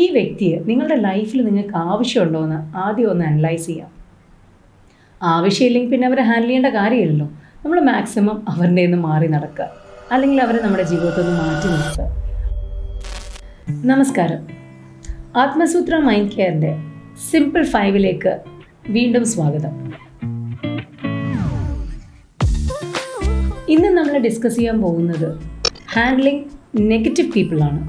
ഈ വ്യക്തിയെ നിങ്ങളുടെ ലൈഫിൽ നിങ്ങൾക്ക് ആവശ്യമുണ്ടോ എന്ന് ആദ്യം ഒന്ന് അനലൈസ് ചെയ്യാം. ആവശ്യമില്ലെങ്കിൽ പിന്നെ അവരെ ഹാൻഡിൽ ചെയ്യേണ്ട കാര്യമില്ലല്ലോ. നമ്മൾ മാക്സിമം അവരുടെ നിന്ന് മാറി നടക്കുക, അല്ലെങ്കിൽ അവരെ നമ്മുടെ ജീവിതത്തിൽ നിന്ന് മാറ്റി നിർത്തുക. നമസ്കാരം. ആത്മസൂത്ര മൈൻഡ് കെയറിൻ്റെ സിമ്പിൾ 5ലേക്ക് വീണ്ടും സ്വാഗതം. ഇന്ന് നമ്മൾ ഡിസ്കസ് ചെയ്യാൻ പോകുന്നത് ഹാൻഡ്ലിങ് നെഗറ്റീവ് പീപ്പിളാണ്.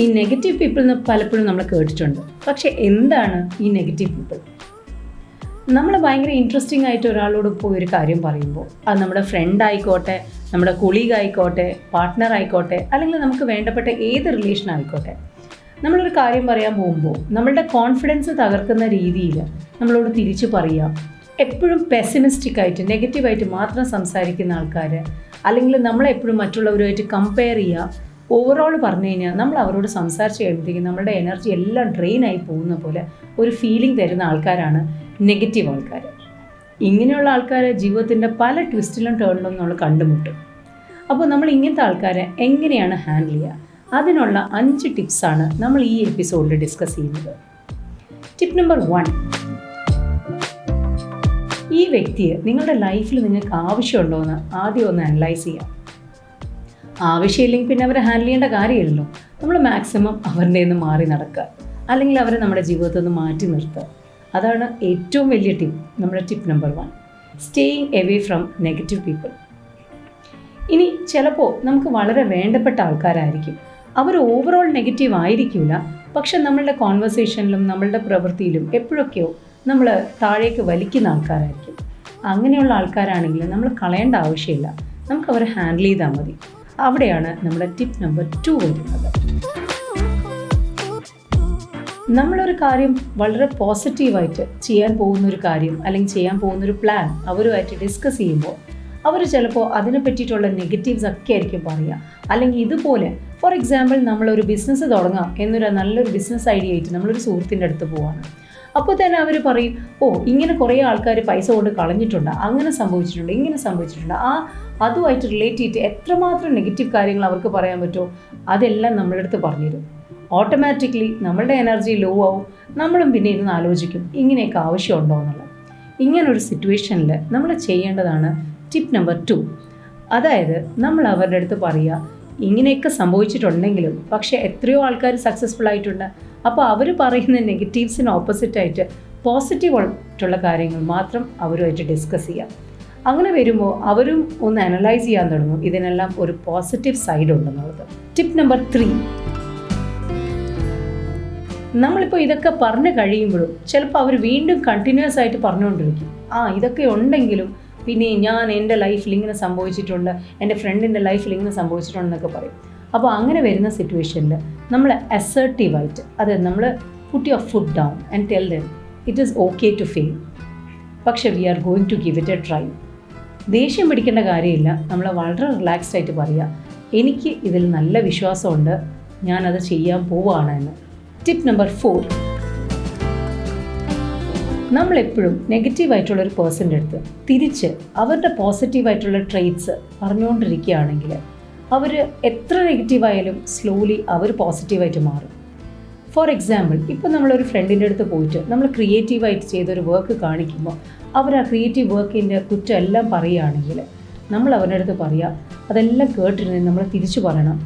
ഈ നെഗറ്റീവ് പീപ്പിൾ എന്ന് പലപ്പോഴും നമ്മൾ കേട്ടിട്ടുണ്ട്. പക്ഷേ എന്താണ് ഈ നെഗറ്റീവ് പീപ്പിൾ? നമ്മൾ ഭയങ്കര ഇൻട്രസ്റ്റിംഗ് ആയിട്ട് ഒരാളോട് പോയി ഒരു കാര്യം പറയുമ്പോൾ, അത് നമ്മുടെ ഫ്രണ്ട് ആയിക്കോട്ടെ, നമ്മുടെ കൊളീഗ് ആയിക്കോട്ടെ, പാർട്ട്ണർ ആയിക്കോട്ടെ, അല്ലെങ്കിൽ നമുക്ക് വേണ്ടപ്പെട്ട ഏത് റിലേഷൻ ആയിക്കോട്ടെ, നമ്മളൊരു കാര്യം പറയാൻ പോകുമ്പോൾ നമ്മളുടെ കോൺഫിഡൻസ് തകർക്കുന്ന രീതിയിൽ നമ്മളോട് തിരിച്ചു പറയുക, എപ്പോഴും പെസിമിസ്റ്റിക് ആയിട്ട് നെഗറ്റീവായിട്ട് മാത്രം സംസാരിക്കുന്ന ആൾക്കാർ, അല്ലെങ്കിൽ നമ്മളെപ്പോഴും മറ്റുള്ളവരുമായിട്ട് കമ്പയർ ചെയ്യുക, ഓവറോൾ പറഞ്ഞു കഴിഞ്ഞാൽ നമ്മൾ അവരോട് സംസാരിച്ച് കഴിയുമ്പോഴത്തേക്കും നമ്മളുടെ എനർജി എല്ലാം ഡ്രെയിനായി പോകുന്ന പോലെ ഒരു ഫീലിംഗ് തരുന്ന ആൾക്കാരാണ് നെഗറ്റീവ് ആൾക്കാർ. ഇങ്ങനെയുള്ള ആൾക്കാരെ ജീവിതത്തിൻ്റെ പല ട്വിസ്റ്റിലും ടേണിലും നമ്മൾ കണ്ടുമുട്ടും. അപ്പോൾ നമ്മൾ ഇങ്ങനത്തെ ആൾക്കാരെ എങ്ങനെയാണ് ഹാൻഡിൽ ചെയ്യുക, അതിനുള്ള 5 ടിപ്സാണ് നമ്മൾ ഈ എപ്പിസോഡിൽ ഡിസ്കസ് ചെയ്യുന്നത്. ടിപ്പ് നമ്പർ 1, ഈ വ്യക്തിയെ നിങ്ങളുടെ ലൈഫിൽ നിങ്ങൾക്ക് ആവശ്യമുണ്ടോ എന്ന് ആദ്യം ഒന്ന് അനലൈസ് ചെയ്യാം. ആവശ്യമില്ലെങ്കിൽ പിന്നെ അവരെ ഹാൻഡിൽ ചെയ്യേണ്ട കാര്യമില്ലല്ലോ. നമ്മൾ മാക്സിമം അവരുടെ നിന്ന് മാറി നടക്കുക, അല്ലെങ്കിൽ അവരെ നമ്മുടെ ജീവിതത്തിൽ നിന്ന് മാറ്റി നിർത്തുക. അതാണ് ഏറ്റവും വലിയ ടിപ്പ്, നമ്മുടെ tip number 1, staying away from negative people. ഇനി ചിലപ്പോൾ നമുക്ക് വളരെ വേണ്ടപ്പെട്ട ആൾക്കാരായിരിക്കും. അവർ ഓവറോൾ നെഗറ്റീവ് ആയിരിക്കില്ല, പക്ഷെ നമ്മളുടെ കോൺവെർസേഷനിലും നമ്മളുടെ പ്രവൃത്തിയിലും എപ്പോഴൊക്കെയോ നമ്മൾ താഴേക്ക് വലിക്കുന്ന ആൾക്കാരായിരിക്കും. അങ്ങനെയുള്ള ആൾക്കാരാണെങ്കിൽ നമ്മൾ കളയേണ്ട ആവശ്യമില്ല, നമുക്ക് അവരെ ഹാൻഡിൽ ചെയ്താൽ മതി. അവിടെയാണ് നമ്മുടെ ടിപ്പ് നമ്പർ 2 വരുന്നത്. നമ്മളൊരു കാര്യം വളരെ പോസിറ്റീവായിട്ട് ചെയ്യാൻ പോകുന്നൊരു കാര്യം, അല്ലെങ്കിൽ ചെയ്യാൻ പോകുന്നൊരു പ്ലാൻ അവരുമായിട്ട് ഡിസ്കസ് ചെയ്യുമ്പോൾ അവർ ചിലപ്പോൾ അതിനെ പറ്റിയിട്ടുള്ള നെഗറ്റീവ്സ് ഒക്കെ ആയിരിക്കും പറയുക. അല്ലെങ്കിൽ ഇതുപോലെ ഫോർ എക്സാമ്പിൾ, നമ്മളൊരു ബിസിനസ് തുടങ്ങാം എന്നൊരു നല്ലൊരു ബിസിനസ് ഐഡിയ ആയിട്ട് നമ്മളൊരു സുഹൃത്തിൻ്റെ അടുത്ത് പോവാണ്. അപ്പോൾ തന്നെ അവർ പറയും, ഇങ്ങനെ കുറേ ആൾക്കാർ പൈസ കൊണ്ട് കളഞ്ഞിട്ടുണ്ട്, അങ്ങനെ സംഭവിച്ചിട്ടുണ്ട്, ഇങ്ങനെ സംഭവിച്ചിട്ടുണ്ട്. അതുമായിട്ട് റിലേറ്റ് ചെയ്തിട്ട് എത്രമാത്രം നെഗറ്റീവ് കാര്യങ്ങൾ അവർക്ക് പറയാൻ പറ്റുമോ അതെല്ലാം നമ്മളുടെ അടുത്ത് പറഞ്ഞുതരും. ഓട്ടോമാറ്റിക്കലി നമ്മളുടെ എനർജി ലോ ആവും. നമ്മളും പിന്നെ ഇരുന്ന് ആലോചിക്കും, ഇങ്ങനെയൊക്കെ ആവശ്യമുണ്ടോ എന്നുള്ളത്. ഇങ്ങനൊരു സിറ്റുവേഷനിൽ നമ്മൾ ചെയ്യേണ്ടതാണ് ടിപ്പ് നമ്പർ 2. അതായത് നമ്മൾ അവരുടെ അടുത്ത് പറയുക, ഇങ്ങനെയൊക്കെ സംഭവിച്ചിട്ടുണ്ടെങ്കിലും പക്ഷേ എത്രയോ ആൾക്കാർ സക്സസ്ഫുൾ ആയിട്ടുണ്ട്. അപ്പോൾ അവർ പറയുന്ന നെഗറ്റീവ്സിന് ഓപ്പോസിറ്റായിട്ട് പോസിറ്റീവ് ആയിട്ടുള്ള കാര്യങ്ങൾ മാത്രം അവരുമായിട്ട് ഡിസ്കസ് ചെയ്യാം. അങ്ങനെ വരുമ്പോൾ അവരും ഒന്ന് അനലൈസ് ചെയ്യാൻ തുടങ്ങും, ഇതിനെല്ലാം ഒരു പോസിറ്റീവ് സൈഡ് ഉണ്ടെന്നുള്ളത്. ടിപ്പ് നമ്പർ 3, നമ്മളിപ്പോൾ ഇതൊക്കെ പറഞ്ഞു കഴിയുമ്പോഴും ചിലപ്പോൾ അവർ വീണ്ടും കണ്ടിന്യൂസ് ആയിട്ട് പറഞ്ഞുകൊണ്ടിരിക്കും, ഇതൊക്കെ ഉണ്ടെങ്കിലും പിന്നെ ഞാൻ എൻ്റെ ലൈഫിൽ ഇങ്ങനെ സംഭവിച്ചിട്ടുണ്ട്, എൻ്റെ ഫ്രണ്ടിൻ്റെ ലൈഫിൽ ഇങ്ങനെ സംഭവിച്ചിട്ടുണ്ടെന്നൊക്കെ പറയും. അപ്പോൾ അങ്ങനെ വരുന്ന സിറ്റുവേഷനിൽ നമ്മൾ അസർട്ടീവായിട്ട്, അതായത് നമ്മൾ put your foot down and tell them it is okay to fail, പക്ഷേ we are going to give it a try. ദേഷ്യം പിടിക്കേണ്ട കാര്യമില്ല, നമ്മൾ വളരെ റിലാക്സ്ഡ് ആയിട്ട് പറയുക, എനിക്ക് ഇതിൽ നല്ല വിശ്വാസമുണ്ട്, ഞാനത് ചെയ്യാൻ പോവുകയാണ് എന്ന്. ടിപ്പ് നമ്പർ 4, നമ്മളെപ്പോഴും നെഗറ്റീവായിട്ടുള്ളൊരു പേഴ്സൻ്റെ അടുത്ത് തിരിച്ച് അവരുടെ പോസിറ്റീവായിട്ടുള്ള ട്രെയ്റ്റ്സ് പറഞ്ഞുകൊണ്ടിരിക്കുകയാണെങ്കിൽ അവർ എത്ര നെഗറ്റീവായാലും സ്ലോലി അവർ പോസിറ്റീവായിട്ട് മാറും. ഫോർ എക്സാമ്പിൾ, ഇപ്പോൾ നമ്മളൊരു ഫ്രണ്ടിൻ്റെ അടുത്ത് പോയിട്ട് നമ്മൾ ക്രിയേറ്റീവായിട്ട് ചെയ്തൊരു വർക്ക് കാണിക്കുമ്പോൾ അവർ ആ ക്രിയേറ്റീവ് വർക്കിൻ്റെ കുറ്റം എല്ലാം പറയുകയാണെങ്കിൽ നമ്മൾ അവരുടെ അടുത്ത് പറയുക, അതെല്ലാം കേട്ടിരുന്ന് നമ്മൾ തിരിച്ചു പറയണം,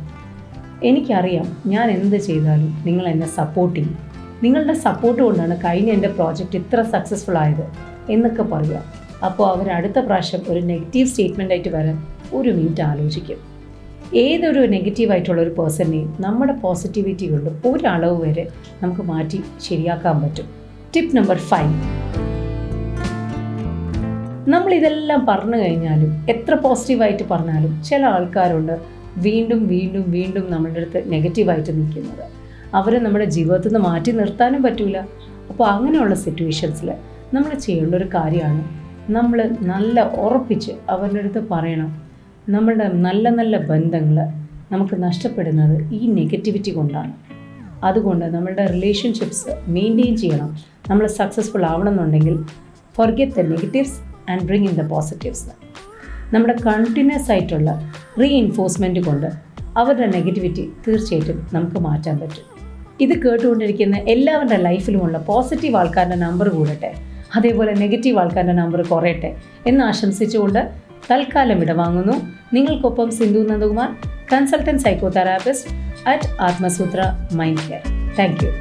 എനിക്കറിയാം ഞാൻ എന്ത് ചെയ്താലും നിങ്ങൾ എന്നെ സപ്പോർട്ട് ചെയ്യും, നിങ്ങളുടെ സപ്പോർട്ട് കൊണ്ടാണ് കഴിഞ്ഞ എൻ്റെ പ്രോജക്റ്റ് ഇത്ര സക്സസ്ഫുൾ ആയത് എന്നൊക്കെ പറയുക. അപ്പോൾ അവർ അടുത്ത പ്രാവശ്യം ഒരു നെഗറ്റീവ് സ്റ്റേറ്റ്മെൻ്റ് ആയിട്ട് വരാൻ 1 മിനിറ്റ് ആലോചിക്കും. ഏതൊരു നെഗറ്റീവായിട്ടുള്ളൊരു പേഴ്സണെയും നമ്മുടെ പോസിറ്റിവിറ്റി കൊണ്ട് ഒരളവ് വരെ നമുക്ക് മാറ്റി ശരിയാക്കാൻ പറ്റും. ടിപ്പ് നമ്പർ 5, നമ്മളിതെല്ലാം പറഞ്ഞു കഴിഞ്ഞാലും എത്ര പോസിറ്റീവായിട്ട് പറഞ്ഞാലും ചില ആൾക്കാരുണ്ട് വീണ്ടും വീണ്ടും വീണ്ടും നമ്മളുടെ അടുത്ത് നെഗറ്റീവായിട്ട് നിൽക്കുന്നത്. അവരെ നമ്മുടെ ജീവിതത്തിൽ നിന്ന് മാറ്റി നിർത്താനും പറ്റില്ല. അപ്പോൾ അങ്ങനെയുള്ള സിറ്റുവേഷൻസിൽ നമ്മൾ ചെയ്യേണ്ട ഒരു കാര്യമാണ്, നമ്മൾ നല്ല ഉറപ്പിച്ച് അവരുടെ അടുത്ത് പറയണം, നമ്മളുടെ നല്ല നല്ല ബന്ധങ്ങൾ നമുക്ക് നഷ്ടപ്പെടുന്നത് ഈ നെഗറ്റിവിറ്റി കൊണ്ടാണ്. അതുകൊണ്ട് നമ്മളുടെ റിലേഷൻഷിപ്സ് മെയിൻറ്റെയിൻ ചെയ്യണം. നമ്മൾ സക്സസ്ഫുൾ ആവണമെന്നുണ്ടെങ്കിൽ forget the negatives and bring in the positives. നമ്മുടെ കണ്ടിന്യൂസ് ആയിട്ടുള്ള റീഇൻഫോഴ്സ്മെൻറ്റ് കൊണ്ട് അവരുടെ നെഗറ്റിവിറ്റി തീർച്ചയായിട്ടും നമുക്ക് മാറ്റാൻ പറ്റും. ഇത് കേട്ടുകൊണ്ടിരിക്കുന്ന എല്ലാവരുടെ ലൈഫിലുമുള്ള പോസിറ്റീവ് ആൾക്കാരുടെ നമ്പർ കൂടട്ടെ, അതേപോലെ നെഗറ്റീവ് ആൾക്കാരുടെ നമ്പർ കുറയട്ടെ എന്ന് ആശംസിച്ചുകൊണ്ട് തൽക്കാലം വിടവാങ്ങുന്നു. നിങ്ങൾക്കൊപ്പം Sindhu Nandakumar, consultant psychotherapist at Atmasutra mind care. Thank U.